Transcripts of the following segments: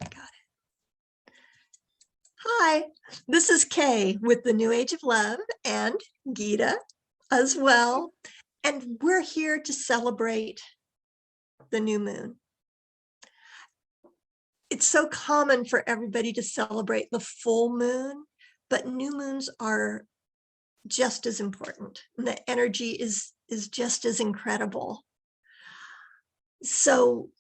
Got it. Hi, this is Kay with the New Age of Love and Gita as well. And we're here to celebrate the new moon. It's so common for everybody to celebrate the full moon, but new moons are just as important. And the energy is just as incredible. So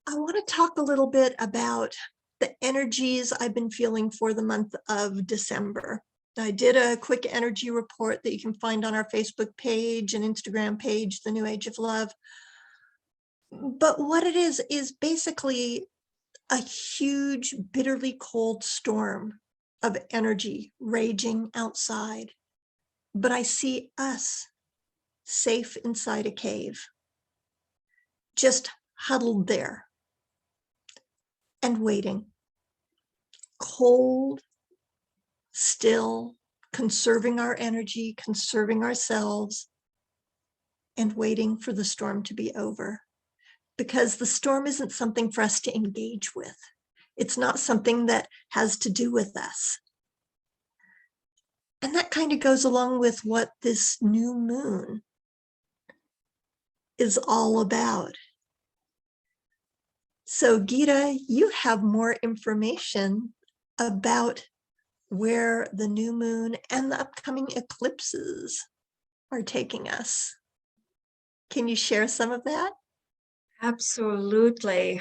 I want to talk a little bit about the energies I've been feeling for the month of December. I did a quick energy report that you can find on our Facebook page and Instagram page, The New Age of Love. But what it is basically a huge, bitterly cold storm of energy raging outside. But I see us safe inside a cave, just huddled there and waiting. Cold, still, conserving our energy, conserving ourselves, and waiting for the storm to be over. Because the storm isn't something for us to engage with. It's not something that has to do with us. And that kind of goes along with what this new moon is all about. So Gita, you have more information about where the new moon and the upcoming eclipses are taking us. Can you share some of that? Absolutely.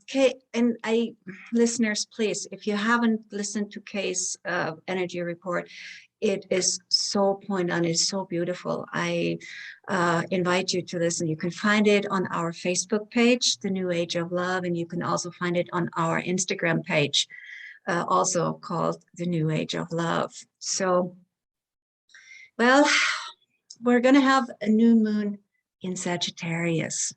Kay, and listeners, please, if you haven't listened to Kay's energy report, it is so point on, it's so beautiful. I invite you to listen. You can find it on our Facebook page, The New Age of Love, and you can also find it on our Instagram page, also called The New Age of Love. So, well, we're going to have a new moon in Sagittarius.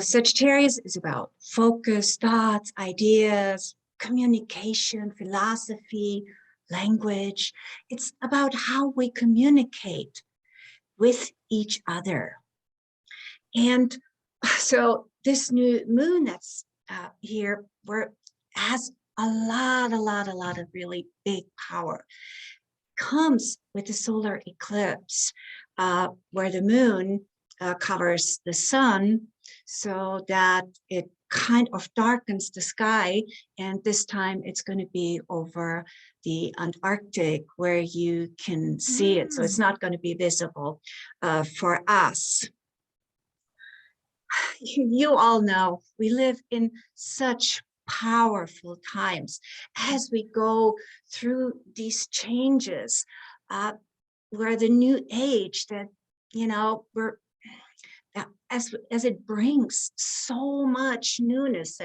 Sagittarius is about focus, thoughts, ideas, communication, philosophy, language. It's about how we communicate with each other. And so this new moon that's here has a lot of really big power. Comes with the solar eclipse, where the moon covers the sun, so that it kind of darkens the sky. And this time it's going to be over the Antarctic, where you can see it. So it's not going to be visible for us. You all know we live in such powerful times as we go through these changes, where the new age that, you know, as it brings so much newness,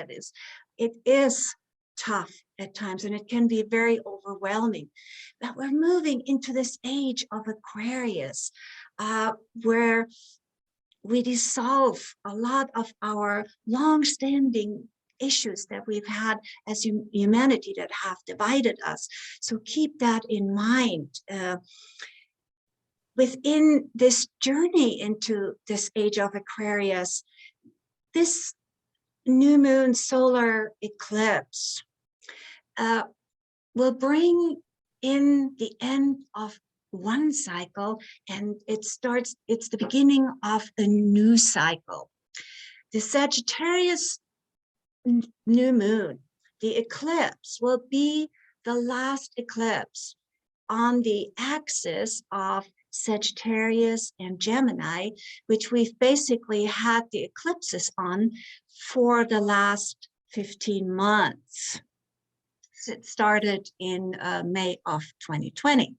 it is tough at times, and it can be very overwhelming. But we're moving into this age of Aquarius, where we dissolve a lot of our long-standing issues that we've had as humanity that have divided us. So keep that in mind. Within this journey into this age of Aquarius, this new moon solar eclipse will bring in the end of one cycle, and it's the beginning of a new cycle. The Sagittarius new moon, the eclipse, will be the last eclipse on the axis of Sagittarius and Gemini, which we've basically had the eclipses on for the last 15 months. It started in May of 2020.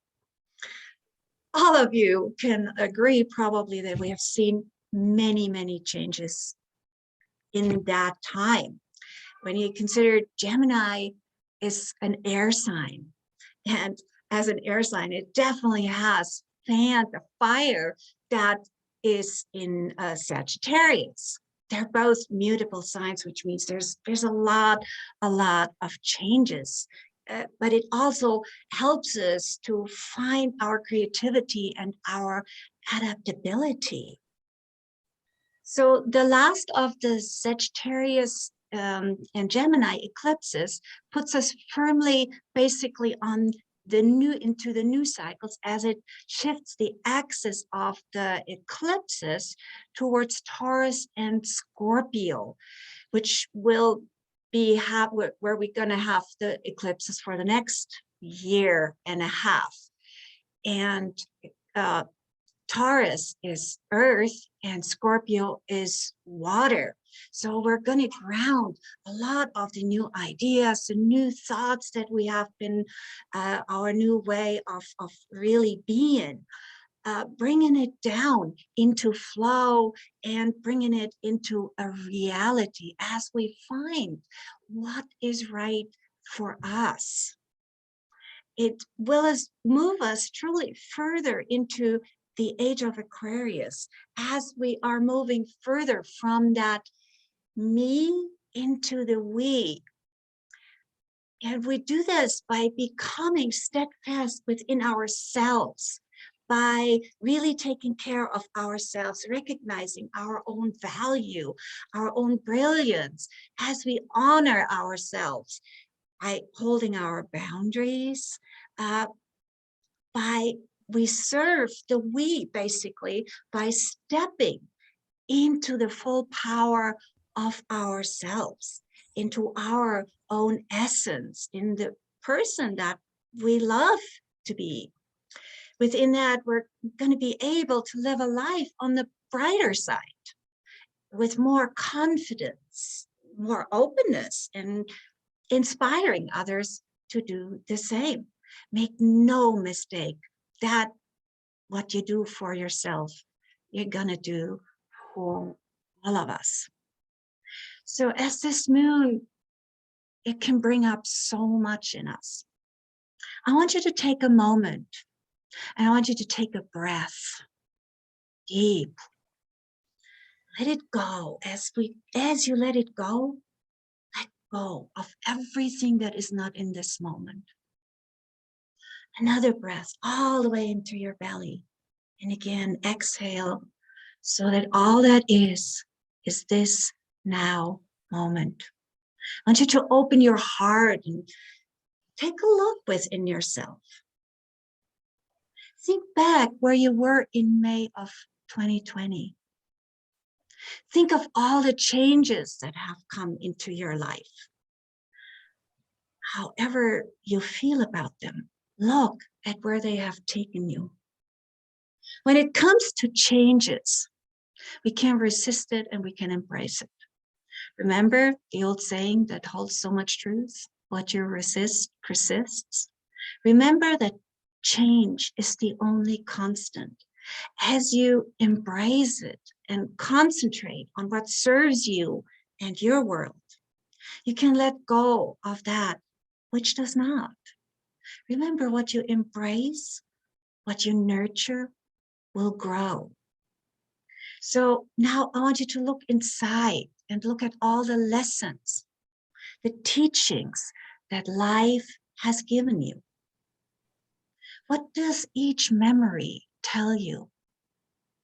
All of you can agree probably that we have seen many changes in that time. When you consider Gemini is an air sign, and as an air sign, it definitely has fanned the fire that is in Sagittarius. They're both mutable signs, which means there's a lot of changes. But it also helps us to find our creativity and our adaptability. So the last of the Sagittarius and Gemini eclipses puts us firmly basically on into the new cycles as it shifts the axis of the eclipses towards Taurus and Scorpio, which will be where we're going to have the eclipses for the next year and a half. And Taurus is earth and Scorpio is water. So we're going to ground a lot of the new ideas, the new thoughts that we have been, our new way of really being, bringing it down into flow and bringing it into a reality as we find what is right for us. It will move us truly further into the age of Aquarius as we are moving further from that me into the we. And we do this by becoming steadfast within ourselves, by really taking care of ourselves, recognizing our own value, our own brilliance, as we honor ourselves by holding our boundaries, we serve the we basically by stepping into the full power of ourselves, into our own essence, in the person that we love to be. Within that, we're going to be able to live a life on the brighter side with more confidence, more openness, and inspiring others to do the same. Make no mistake that what you do for yourself, you're gonna do for all of us. So as this moon, it can bring up so much in us. I want you to take a moment and I want you to take a breath deep. Let it go. As you let it go, let go of everything that is not in this moment. Another breath all the way into your belly. And again, exhale so that all that is this now moment. I want you to open your heart and take a look within yourself. Think back where you were in May of 2020. Think of all the changes that have come into your life. However you feel about them, look at where they have taken you. When it comes to changes, we can resist it and we can embrace it. Remember the old saying that holds so much truth? What you resist persists. Remember that change is the only constant. As you embrace it and concentrate on what serves you and your world, you can let go of that which does not. Remember, what you embrace, what you nurture, will grow. So now I want you to look inside and look at all the lessons, the teachings that life has given you. What does each memory tell you?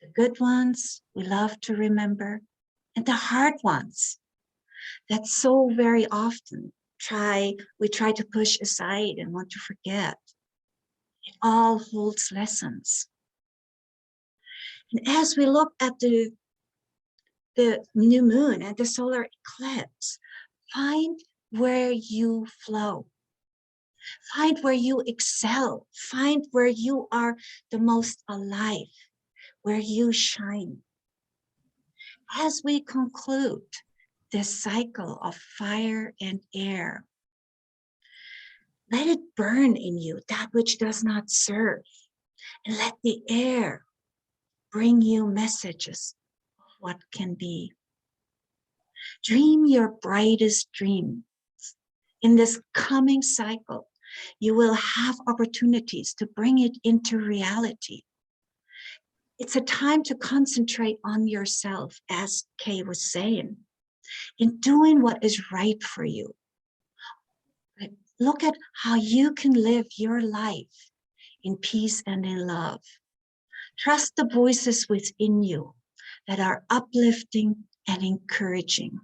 The good ones we love to remember, and the hard ones that so very often we try to push aside and want to forget. It all holds lessons. And as we look at the new moon and the solar eclipse, find where you flow. Find where you excel. Find where you are the most alive, where you shine. As we conclude this cycle of fire and air, let it burn in you that which does not serve, and let the air bring you messages of what can be. Dream your brightest dream. In this coming cycle, you will have opportunities to bring it into reality. It's a time to concentrate on yourself, as Kay was saying, in doing what is right for you. Look at how you can live your life in peace and in love. Trust the voices within you that are uplifting and encouraging.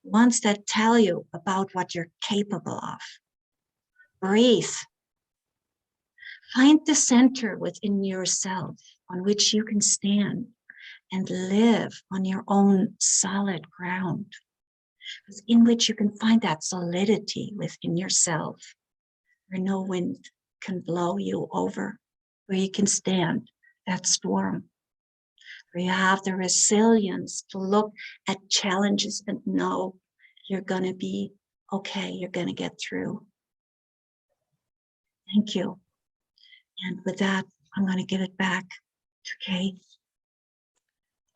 Ones that tell you about what you're capable of. Breathe. Find the center within yourself on which you can stand and live on your own solid ground, in which you can find that solidity within yourself, where no wind can blow you over, where you can stand that storm, where you have the resilience to look at challenges and know you're going to be okay, you're going to get through. Thank you. And with that, I'm going to give it back to Kate.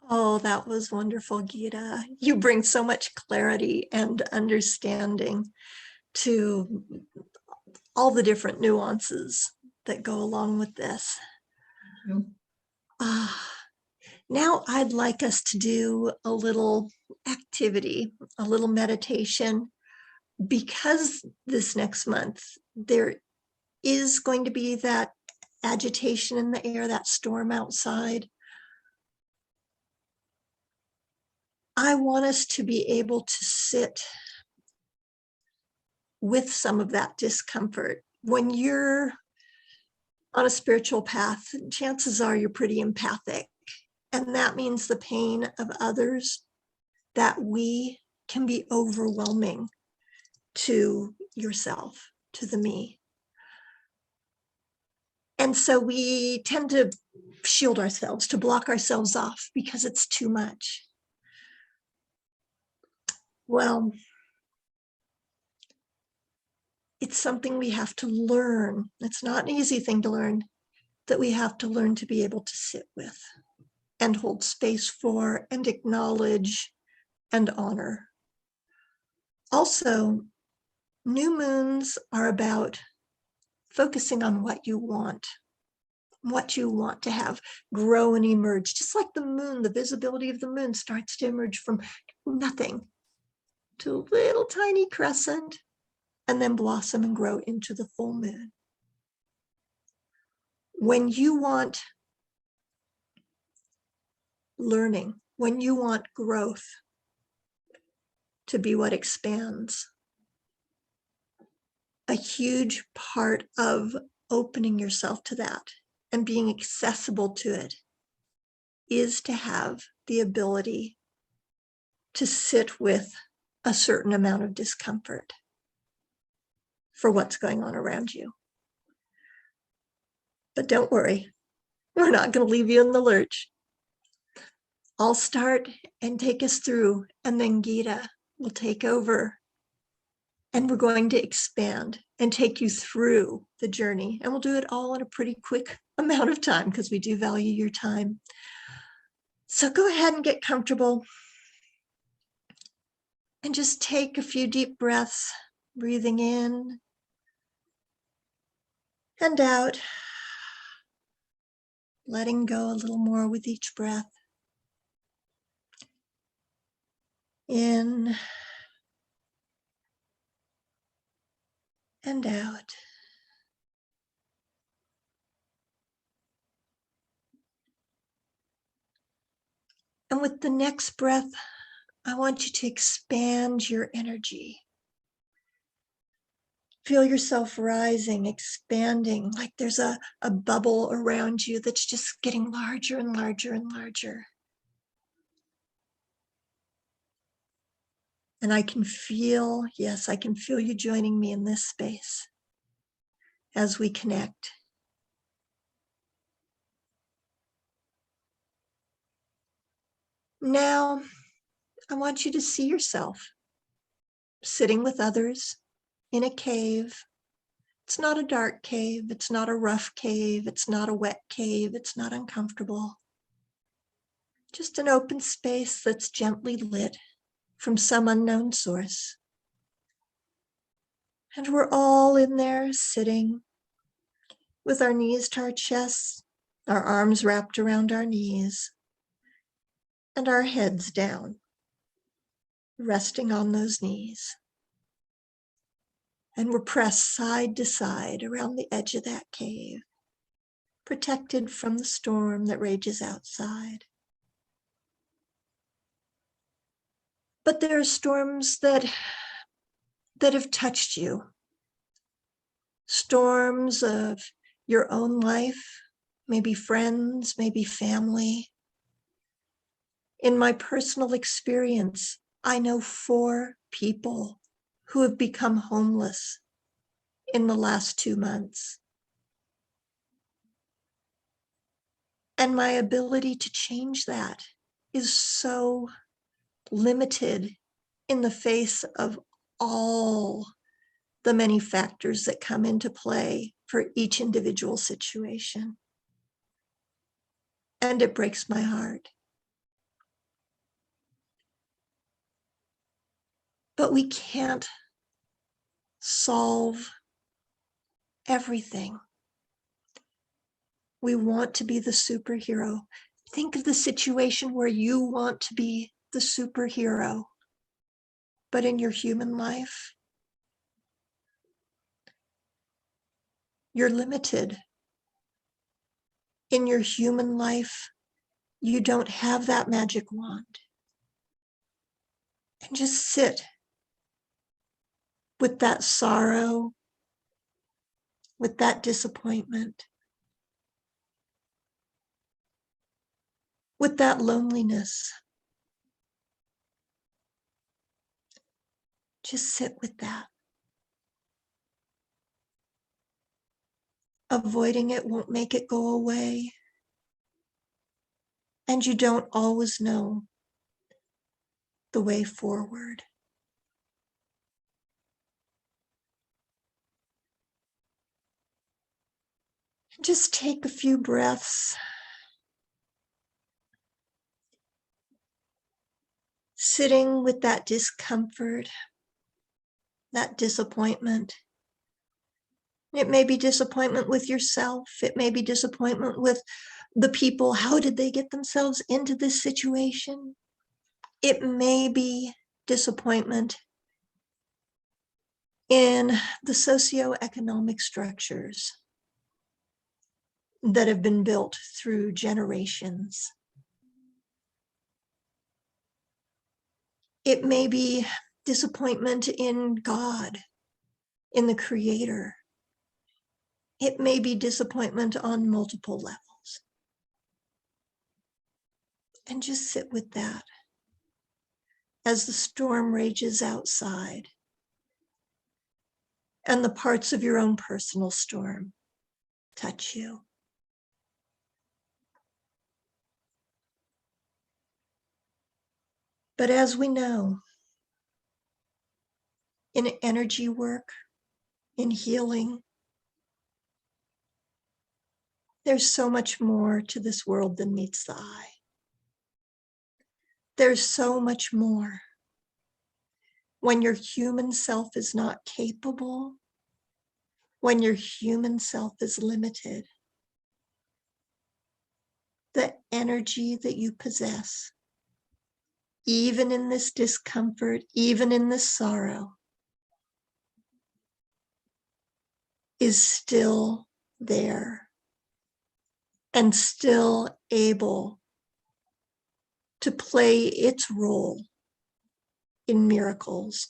Oh, that was wonderful, Gita. You bring so much clarity and understanding to all the different nuances that go along with this. Now I'd like us to do a little activity, a little meditation, because this next month there is going to be that agitation in the air, that storm outside. I want us to be able to sit with some of that discomfort. When you're on a spiritual path, chances are you're pretty empathic. And that means the pain of others that we can be overwhelming to yourself, to the me. And so we tend to shield ourselves, to block ourselves off because it's too much. Well, it's something we have to learn. It's not an easy thing to learn, that we have to learn to be able to sit with and hold space for and acknowledge and honor. Also, new moons are about focusing on what you want to have grow and emerge. Just like the moon, the visibility of the moon starts to emerge from nothing to a little tiny crescent and then blossom and grow into the full moon. When you want learning, when you want growth to be what expands, a huge part of opening yourself to that and being accessible to it is to have the ability to sit with a certain amount of discomfort for what's going on around you. But don't worry, we're not going to leave you in the lurch. I'll start and take us through, and then Gita will take over. And we're going to expand and take you through the journey. And we'll do it all in a pretty quick amount of time because we do value your time. So go ahead and get comfortable. And just take a few deep breaths, breathing in and out. Letting go a little more with each breath. In and out. And with the next breath, I want you to expand your energy. Feel yourself rising, expanding, like there's a bubble around you that's just getting larger and larger and larger. And I can feel, yes, I can feel you joining me in this space as we connect. Now, I want you to see yourself sitting with others in a cave. It's not a dark cave. It's not a rough cave. It's not a wet cave. It's not uncomfortable. Just an open space that's gently lit from some unknown source. And we're all in there sitting with our knees to our chests, our arms wrapped around our knees, and our heads down, resting on those knees. And we're pressed side to side around the edge of that cave, protected from the storm that rages outside. But there are storms that have touched you. Storms of your own life, maybe friends, maybe family. In my personal experience, I know 4 people who have become homeless in the last 2 months. And my ability to change that is so limited in the face of all the many factors that come into play for each individual situation. And it breaks my heart. But we can't solve everything. We want to be the superhero. Think of the situation where you want to be the superhero, but in your human life, you're limited. In your human life, you don't have that magic wand. And just sit with that sorrow, with that disappointment, with that loneliness. Just sit with that. Avoiding it won't make it go away. And you don't always know the way forward. Just take a few breaths. Sitting with that discomfort, that disappointment. It may be disappointment with yourself. It may be disappointment with the people. How did they get themselves into this situation? It may be disappointment in the socioeconomic structures that have been built through generations. It may be disappointment in God, in the Creator. It may be disappointment on multiple levels. And just sit with that as the storm rages outside and the parts of your own personal storm touch you. But as we know, in energy work, in healing, there's so much more to this world than meets the eye. There's so much more. When your human self is not capable, when your human self is limited, the energy that you possess, even in this discomfort, even in this sorrow, is still there and still able to play its role in miracles.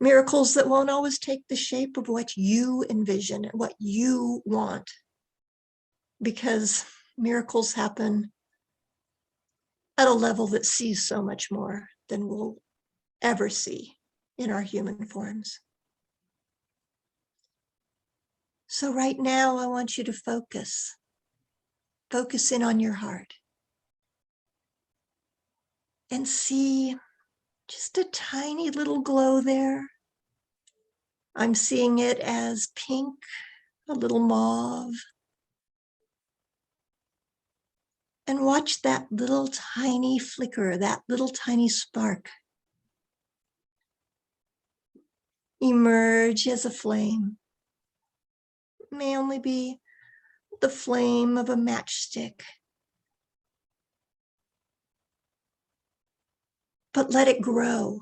Miracles that won't always take the shape of what you envision and what you want, because miracles happen at a level that sees so much more than we'll ever see in our human forms. So right now, I want you to focus in on your heart and see just a tiny little glow there. I'm seeing it as pink, a little mauve. And watch that little tiny flicker, that little tiny spark emerge as a flame. It may only be the flame of a matchstick, but let it grow.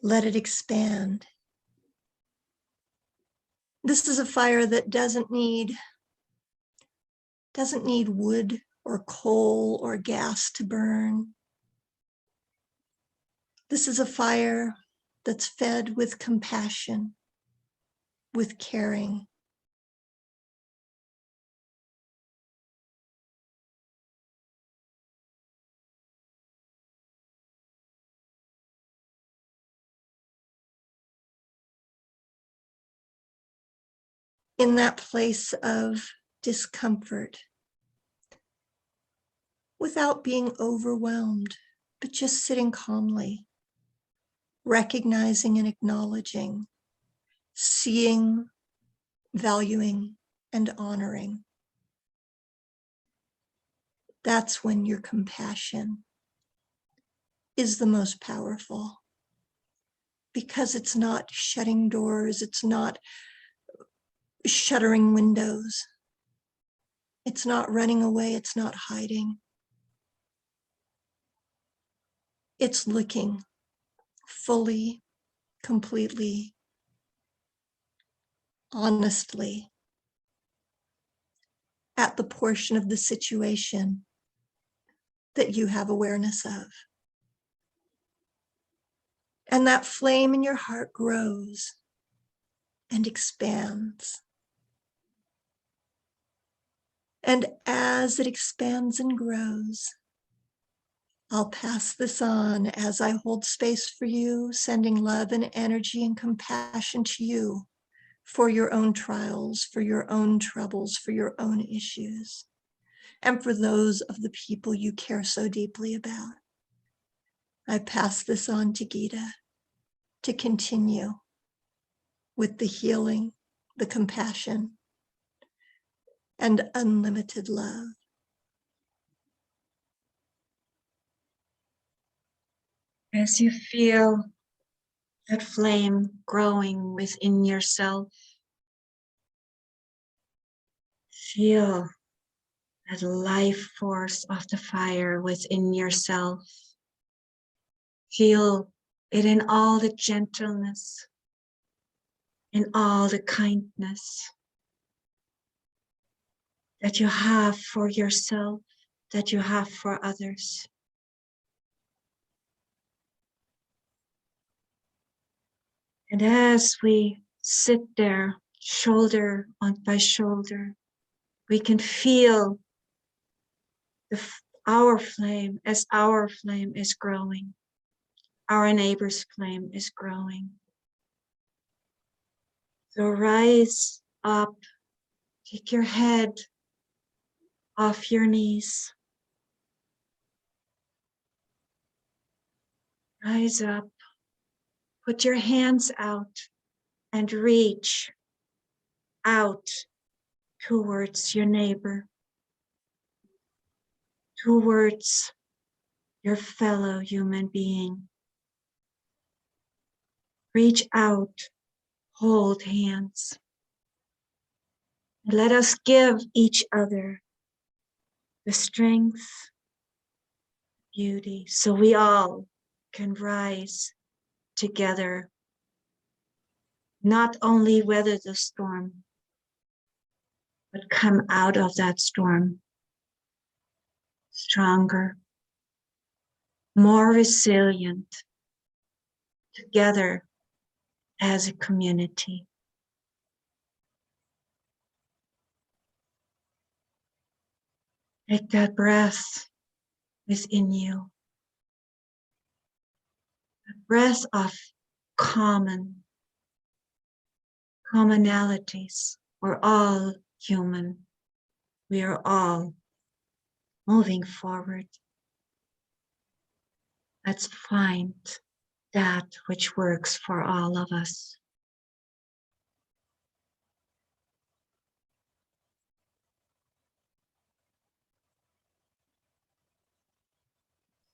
Let it expand. This is a fire that doesn't need wood or coal or gas to burn. This is a fire that's fed with compassion, with caring. In that place of discomfort, without being overwhelmed, but just sitting calmly, recognizing and acknowledging, seeing, valuing, and honoring. That's when your compassion is the most powerful, because it's not shutting doors, it's not shuttering windows, it's not running away, it's not hiding. It's looking fully, completely, honestly at the portion of the situation that you have awareness of. And that flame in your heart grows and expands. And as it expands and grows, I'll pass this on as I hold space for you, sending love and energy and compassion to you for your own trials, for your own troubles, for your own issues, and for those of the people you care so deeply about. I pass this on to Gita to continue with the healing, the compassion, and unlimited love. As you feel that flame growing within yourself, feel that life force of the fire within yourself. Feel it in all the gentleness, in all the kindness that you have for yourself, that you have for others. And as we sit there, shoulder by shoulder, we can feel our flame as our flame is growing. Our neighbor's flame is growing. So rise up, take your head off your knees. Rise up, put your hands out and reach out towards your neighbor, towards your fellow human being. Reach out, hold hands. And let us give each other the strength, beauty, so we all can rise together, not only weather the storm, but come out of that storm stronger, more resilient, together as a community. Take that breath within you, a breath of commonalities. We're all human. We are all moving forward. Let's find that which works for all of us.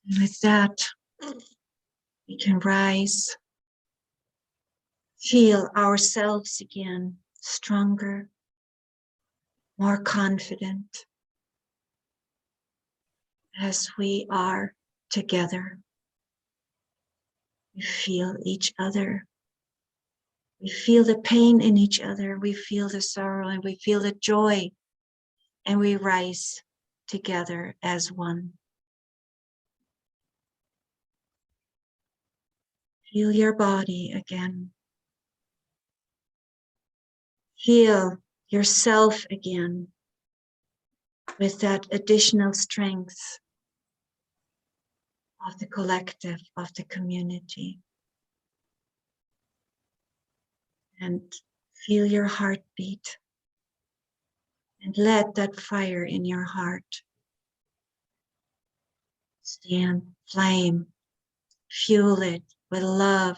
And with that, we can rise, feel ourselves again, stronger, more confident as we are together. We feel each other. We feel the pain in each other. We feel the sorrow and we feel the joy, and we rise together as one. Feel your body again. Feel yourself again with that additional strength of the collective, of the community. And feel your heartbeat. And let that fire in your heart stand flame. Fuel it with love,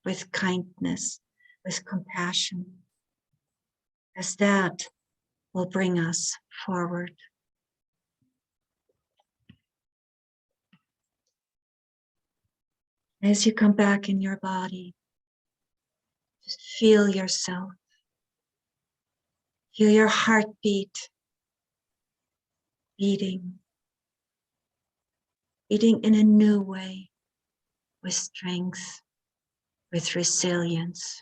with kindness, with compassion, as that will bring us forward. As you come back in your body, just feel yourself. Feel your heartbeat beating in a new way, with strength, with resilience,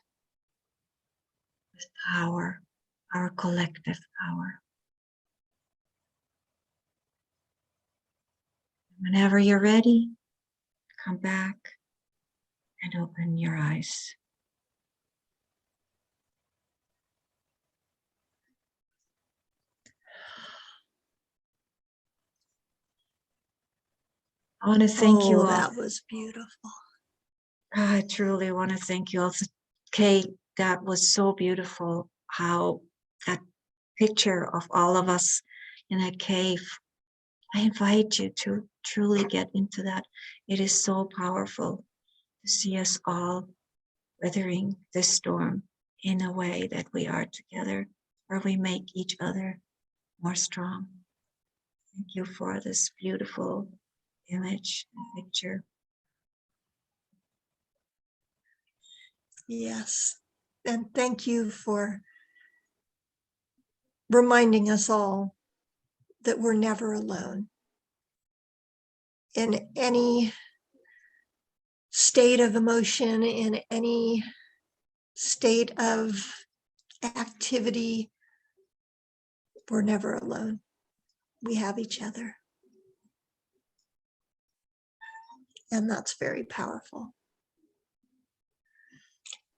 with power, our collective power. Whenever you're ready, come back and open your eyes. I want to thank you all. That was beautiful. I truly want to thank you all. Kate, that was so beautiful, how that picture of all of us in a cave. I invite you to truly get into that. It is so powerful to see us all weathering this storm in a way that we are together, where we make each other more strong. Thank you for this beautiful image and picture. Yes. And thank you for reminding us all that we're never alone. In any state of emotion, in any state of activity, we're never alone. We have each other. And that's very powerful.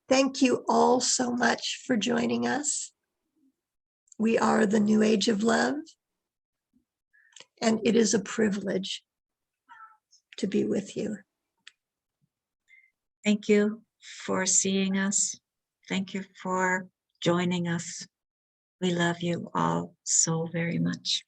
Thank you all so much for joining us. We are the New Age of Love, and it is a privilege to be with you. Thank you for seeing us. Thank you for joining us. We love you all so very much.